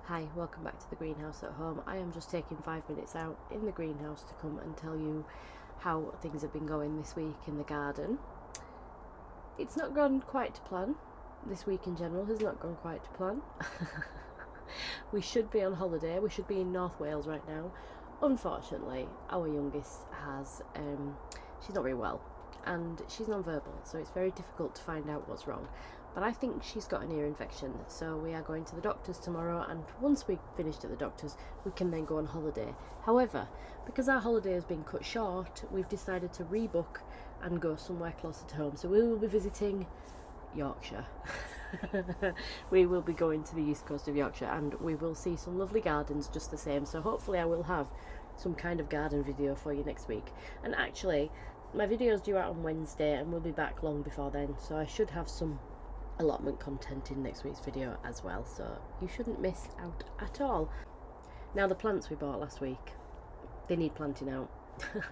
Hi, welcome back to the greenhouse at home. I am just taking 5 minutes out in the greenhouse to come and tell you how things have been going this week in the garden. It's not gone quite to plan. This week in general has not gone quite to plan. We should be on holiday. We should be in North Wales right now. Unfortunately, our youngest has, she's not very well and she's non-verbal, so it's very difficult to find out what's wrong. But I think she's got an ear infection, so we are going to the doctor's tomorrow, and once we've finished at the doctor's, we can then go on holiday. However, because our holiday has been cut short, we've decided to rebook and go somewhere closer to home. So we will be visiting Yorkshire. We will be going to the east coast of Yorkshire, and we will see some lovely gardens just the same. So hopefully I will have some kind of garden video for you next week. And actually, my video's due out on Wednesday, and we'll be back long before then, so I should have some allotment content in next week's video as well, so you shouldn't miss out at all. Now, the plants we bought last week, they need planting out.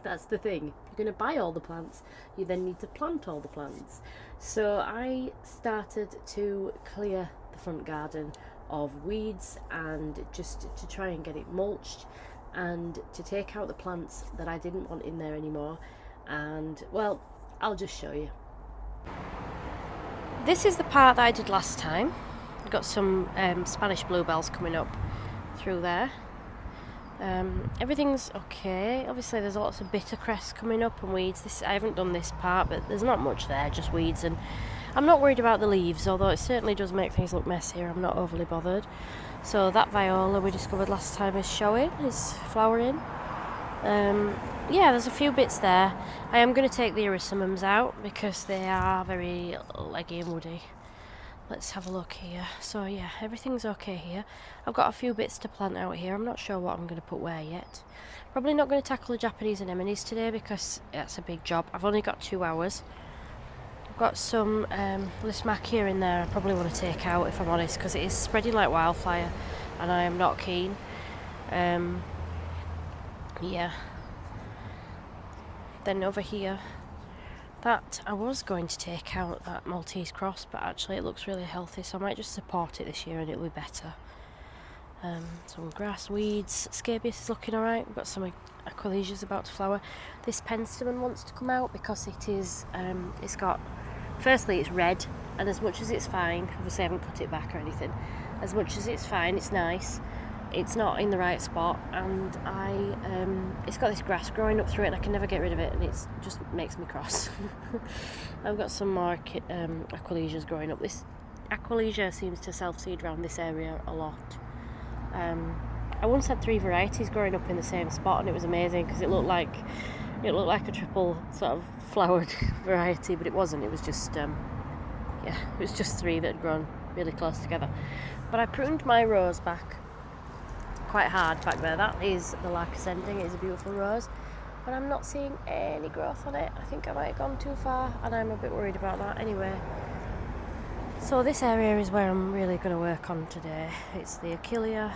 That's the thing. If you're going to buy all the plants, you then need to plant all the plants. So I started to clear the front garden of weeds, and just to try and get it mulched and to take out the plants that I didn't want in there anymore. And well, I'll just show you. This is the part that I did last time. I've got some Spanish bluebells coming up through there. Everything's okay. Obviously there's lots of bitter cress coming up and weeds. I haven't done this part, but there's not much there, just weeds. And I'm not worried about the leaves, although it certainly does make things look messier. I'm not overly bothered. So that viola we discovered last time is flowering. Yeah, there's a few bits there. I am going to take the erysimums out because they are very leggy and woody. Let's have a look here. So yeah, everything's okay here. I've got a few bits to plant out here. I'm not sure what I'm going to put where yet. Probably not going to tackle the Japanese anemones today because that's a big job. I've only got 2 hours. I've got some Lismachia in there I probably want to take out, if I'm honest, because it is spreading like wildfire and I am not keen. Yeah. Then over here, that I was going to take out that Maltese cross, but actually it looks really healthy, so I might just support it this year and it'll be better. Some grass, weeds, scabious is looking alright. We've got some Aquilesias about to flower. This penstemon wants to come out because it is, firstly it's red, and as much as it's fine, obviously I haven't cut it back or anything, as much as it's fine, it's nice. It's not in the right spot, and it's got this grass growing up through it and I can never get rid of it, and it just makes me cross. I've got some more Aquilesias growing up. This Aquilesia seems to self-seed around this area a lot. I once had 3 varieties growing up in the same spot, and it was amazing because it looked like a triple sort of flowered variety, but it wasn't. It was just it was just 3 that had grown really close together. But I pruned my rose back quite hard back there. That is the Lark Ascending. It is a beautiful rose, but I'm not seeing any growth on it. I think I might have gone too far, and I'm a bit worried about that anyway. So this area is where I'm really going to work on today. It's the Achillea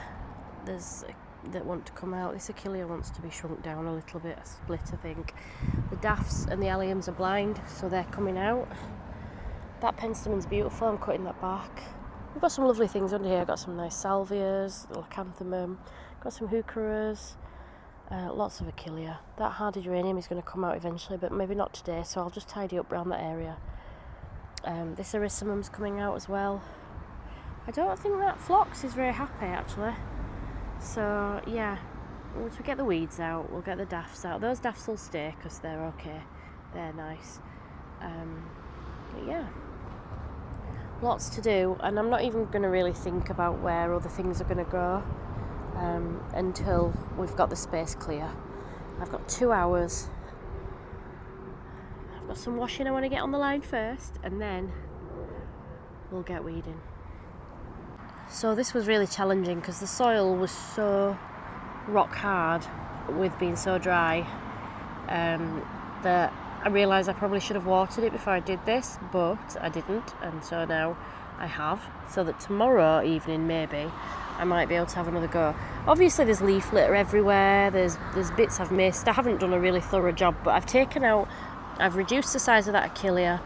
that want to come out. This Achillea wants to be shrunk down a little bit, a split I think. The daphs and the alliums are blind, so they're coming out. That penstemon's beautiful. I'm cutting that back. We've got some lovely things under here. I've got some nice salvias, the lacanthaminum, got some heucheras, lots of Achillea. That hardy geranium is going to come out eventually, but maybe not today, so I'll just tidy up around that area. This erysimum's coming out as well. I don't think that phlox is very happy actually. So yeah, once we get the weeds out, we'll get the daphs out. Those daphs will stay because they're okay. They're nice. But yeah. Lots to do, and I'm not even going to really think about where other things are going to go until we've got the space clear. I've got 2 hours. I've got some washing I want to get on the line first, and then we'll get weeding. So this was really challenging because the soil was so rock hard with being so dry that I realised I probably should have watered it before I did this, but I didn't, and so now I have, so that tomorrow evening maybe I might be able to have another go. Obviously there's leaf litter everywhere, there's bits I've missed. I haven't done a really thorough job, but I've reduced the size of that Achillea.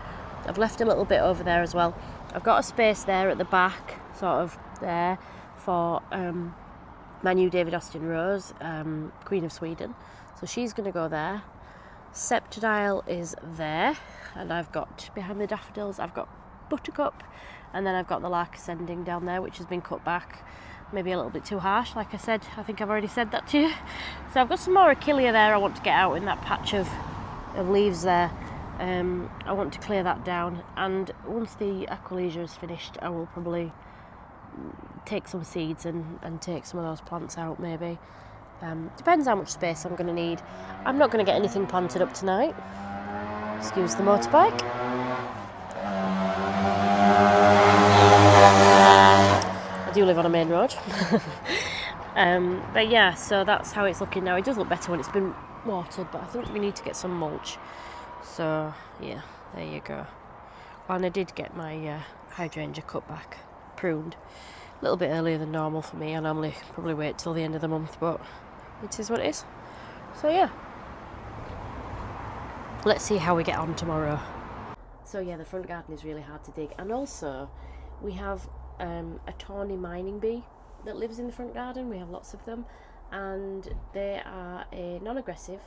I've left a little bit over there as well. I've got a space there at the back, sort of there, for my new David Austin rose, Queen of Sweden. So she's going to go there. Septidile is there, and I've got, behind the daffodils, I've got Buttercup, and then I've got the Lark Ascending down there, which has been cut back. Maybe a little bit too harsh, like I said. I think I've already said that to you. So I've got some more Achillea there I want to get out in that patch of leaves there. I want to clear that down, and once the Aquilegia is finished, I will probably take some seeds and take some of those plants out, maybe. Depends how much space I'm going to need. I'm not going to get anything planted up tonight. Excuse the motorbike. I do live on a main road. But yeah, so that's how it's looking now. It does look better when it's been watered, but I think we need to get some mulch. So yeah, there you go. And I did get my hydrangea cut back, pruned, a little bit earlier than normal for me. I normally probably wait till the end of the month, but it is what it is. So yeah, let's see how we get on tomorrow. So yeah, the front garden is really hard to dig, and also we have a tawny mining bee that lives in the front garden. We have lots of them, and they are a non-aggressive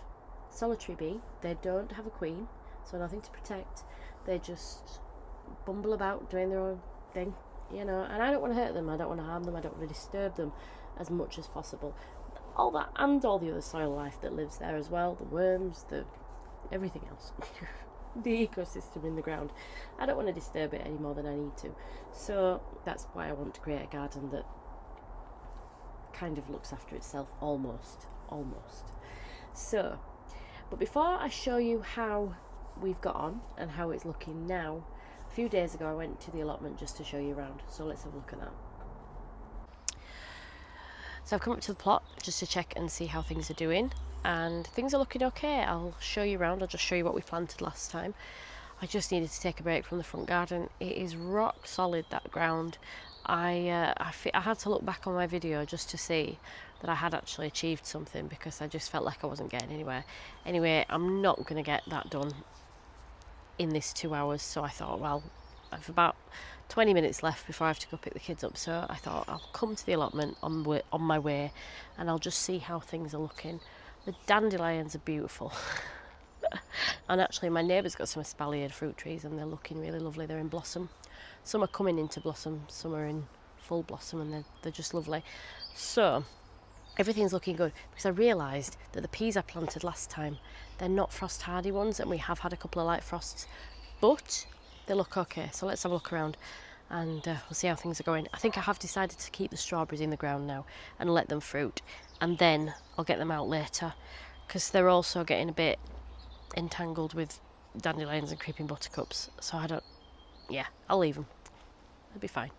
solitary bee. They don't have a queen, so nothing to protect. They just bumble about doing their own thing, you know, and I don't want to hurt them, I don't want to harm them, I don't want to disturb them as much as possible. All that, and all the other soil life that lives there as well, the worms, the everything else. The ecosystem in the ground. I don't want to disturb it any more than I need to. So that's why I want to create a garden that kind of looks after itself, almost. So, but before I show you how we've got on and how it's looking now, a few days ago I went to the allotment just to show you around. So let's have a look at that. So I've come up to the plot just to check and see how things are doing, and things are looking okay. I'll show you around. I'll just show you what we planted last time. I just needed to take a break from the front garden. It is rock solid, that ground. I had to look back on my video just to see that I had actually achieved something, because I just felt like I wasn't getting anywhere. Anyway, I'm not going to get that done in this 2 hours, so I thought, well, I've about 20 minutes left before I have to go pick the kids up, so I thought I'll come to the allotment on my way, and I'll just see how things are looking. The dandelions are beautiful. And actually my neighbour's got some espaliered fruit trees, and they're looking really lovely. They're in blossom. Some are coming into blossom, some are in full blossom, and they're just lovely. So everything's looking good, because I realised that the peas I planted last time, they're not frost hardy ones, and we have had a couple of light frosts, but they look okay. So let's have a look around, and we'll see how things are going. I think I have decided to keep the strawberries in the ground now and let them fruit, and then I'll get them out later, because they're also getting a bit entangled with dandelions and creeping buttercups. So I'll leave them. They'll be fine.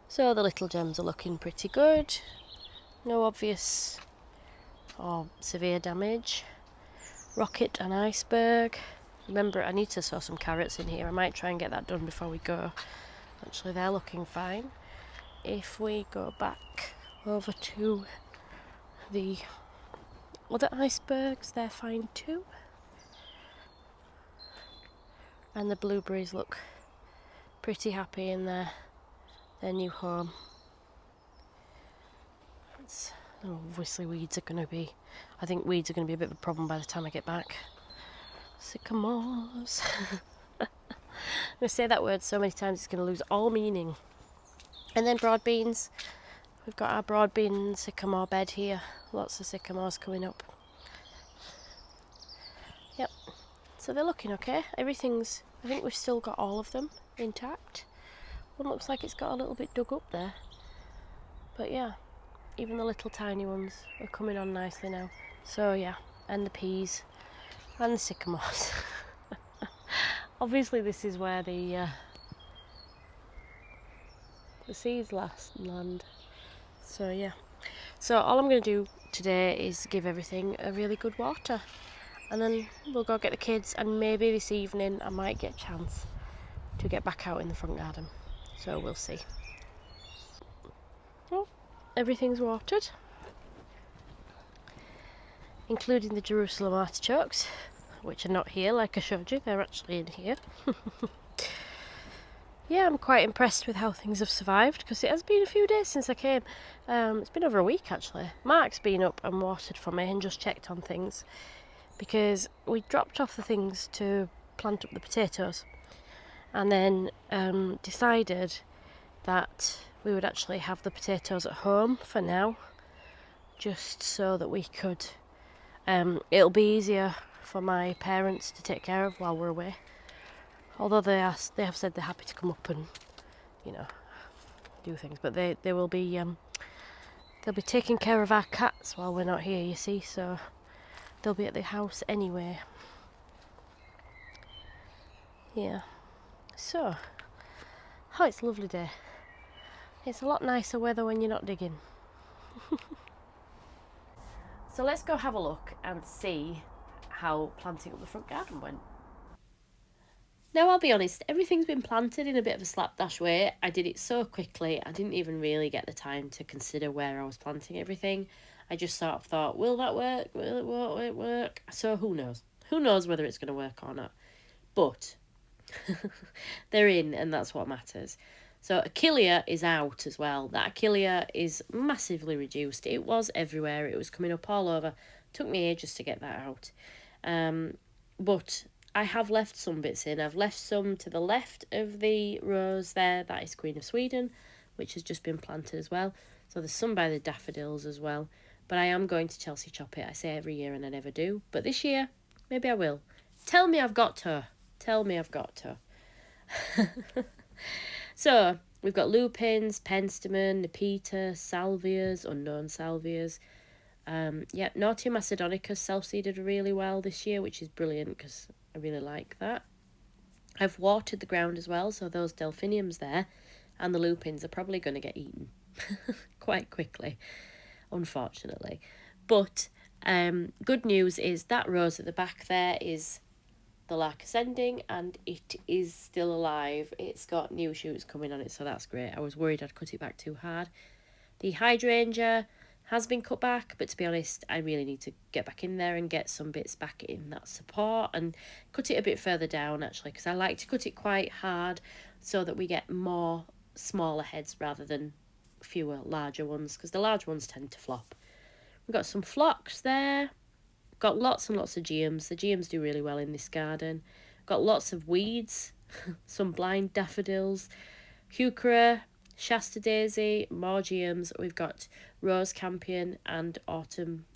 So the little gems are looking pretty good. No obvious or severe damage. Rocket and iceberg. Remember, I need to sow some carrots in here. I might try and get that done before we go. Actually, they're looking fine. If we go back over to the other icebergs, they're fine too. And the blueberries look pretty happy in their new home. Obviously weeds are going to be, I think weeds are going to be a bit of a problem by the time I get back. Sycamores. I'm going to say that word so many times it's going to lose all meaning. And then broad beans. We've got our broad bean sycamore bed here. Lots of sycamores coming up. Yep. So they're looking okay. I think we've still got all of them intact. One looks like it's got a little bit dug up there. But yeah, even the little tiny ones are coming on nicely now. So yeah, and the peas and the sycamores. Obviously this is where the seeds land. So yeah. So all I'm going to do today is give everything a really good water. And then we'll go get the kids, and maybe this evening I might get a chance to get back out in the front garden. So we'll see. Well, everything's watered, including the Jerusalem artichokes, which are not here like I showed you. They're actually in here. yeah, I'm quite impressed with how things have survived, because it has been a few days since I came. It's been over a week actually. Mark's been up and watered for me and just checked on things, because we dropped off the things to plant up the potatoes, and then decided that we would actually have the potatoes at home for now, just so that we could, it'll be easier for my parents to take care of while we're away. Although they have said they're happy to come up and, you know, do things, but they will be they'll be taking care of our cats while we're not here, you see, so they'll be at the house anyway. Yeah. So, oh, it's a lovely day. It's a lot nicer weather when you're not digging. So let's go have a look and see how planting up the front garden went. Now, I'll be honest, everything's been planted in a bit of a slapdash way. I did it so quickly, I didn't even really get the time to consider where I was planting everything. I just sort of thought, will that work? Will it work? So who knows? Who knows whether it's going to work or not? But they're in, and that's what matters. So Achillea is out as well. That Achillea is massively reduced. It was everywhere. It was coming up all over. Took me ages to get that out. But I have left some bits in. I've left some to the left of the rose there. That is Queen of Sweden, which has just been planted as well. So there's some by the daffodils as well. But I am going to Chelsea chop it. I say every year and I never do. But this year, maybe I will. Tell me I've got to. Tell me I've got to. So we've got lupins, penstemon, nepeta, salvias, unknown salvias. Naughty Macedonicus self-seeded really well this year, which is brilliant because I really like that. I've watered the ground as well, so those delphiniums there and the lupins are probably going to get eaten quite quickly, unfortunately. But good news is that rose at the back there is the lark ascending, and it is still alive. It's got new shoots coming on it, so that's great. I was worried I'd cut it back too hard. The hydrangea has been cut back, but to be honest, I really need to get back in there and get some bits back in that support and cut it a bit further down actually, because I like to cut it quite hard so that we get more smaller heads rather than fewer larger ones, because the large ones tend to flop. We've got some phlox there. Got lots and lots of geums. The geums do really well in this garden. Got lots of weeds, some blind daffodils, heuchera, Shasta daisy, more geums. We've got rose campion and autumn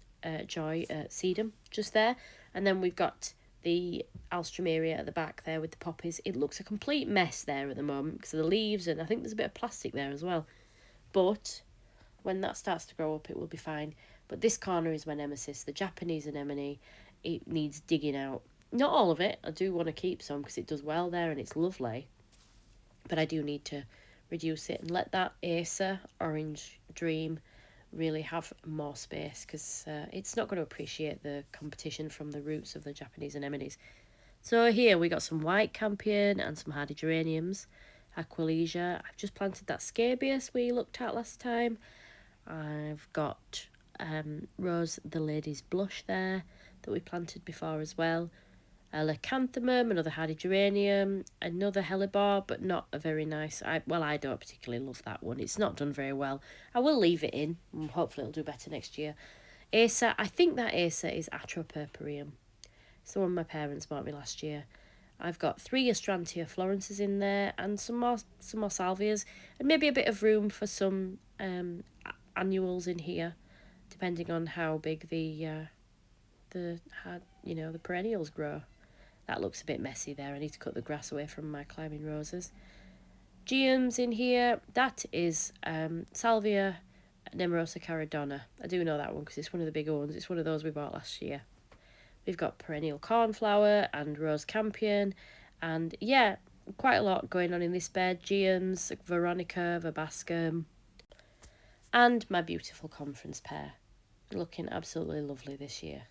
joy sedum just there. And then we've got the alstroemeria at the back there with the poppies. It looks a complete mess there at the moment because of the leaves, and I think there's a bit of plastic there as well. But when that starts to grow up, it will be fine. But this corner is my nemesis, the Japanese anemone. It needs digging out. Not all of it. I do want to keep some because it does well there and it's lovely. But I do need to reduce it and let that Acer Orange Dream really have more space, because it's not going to appreciate the competition from the roots of the Japanese anemones. So here we got some white campion and some hardy geraniums, Aquilegia. I've just planted that scabious we looked at last time. I've got Rose the Lady's Blush there that we planted before as well. A leucanthemum, another hardy geranium, another hellebore, but not a very nice. I don't particularly love that one. It's not done very well. I will leave it in. Hopefully it'll do better next year. Acer, I think that Acer is Atropurpureum. It's the one my parents bought me last year. I've got 3 Astrantia florences in there and some more salvias, and maybe a bit of room for some annuals in here, depending on how big the perennials grow. That looks a bit messy there. I need to cut the grass away from my climbing roses. Geums in here. That is Salvia Nemorosa Caradonna. I do know that one because it's one of the bigger ones. It's one of those we bought last year. We've got perennial cornflower and rose campion. And yeah, quite a lot going on in this bed. Geums, Veronica, Verbascum. And my beautiful conference pear. Looking absolutely lovely this year.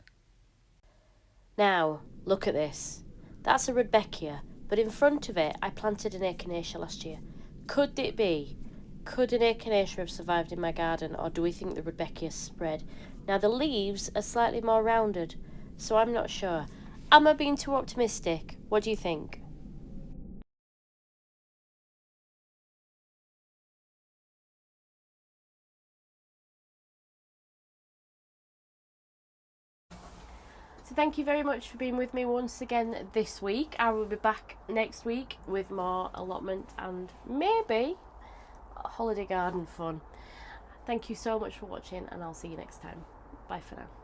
Now, look at this. That's a Rudbeckia, but in front of it I planted an echinacea last year. Could it be? Could an echinacea have survived in my garden, or do we think the Rudbeckia spread? Now, the leaves are slightly more rounded, so I'm not sure. Am I being too optimistic? What do you think? So thank you very much for being with me once again this week. I will be back next week with more allotment and maybe holiday garden fun. Thank you so much for watching, and I'll see you next time. Bye for now.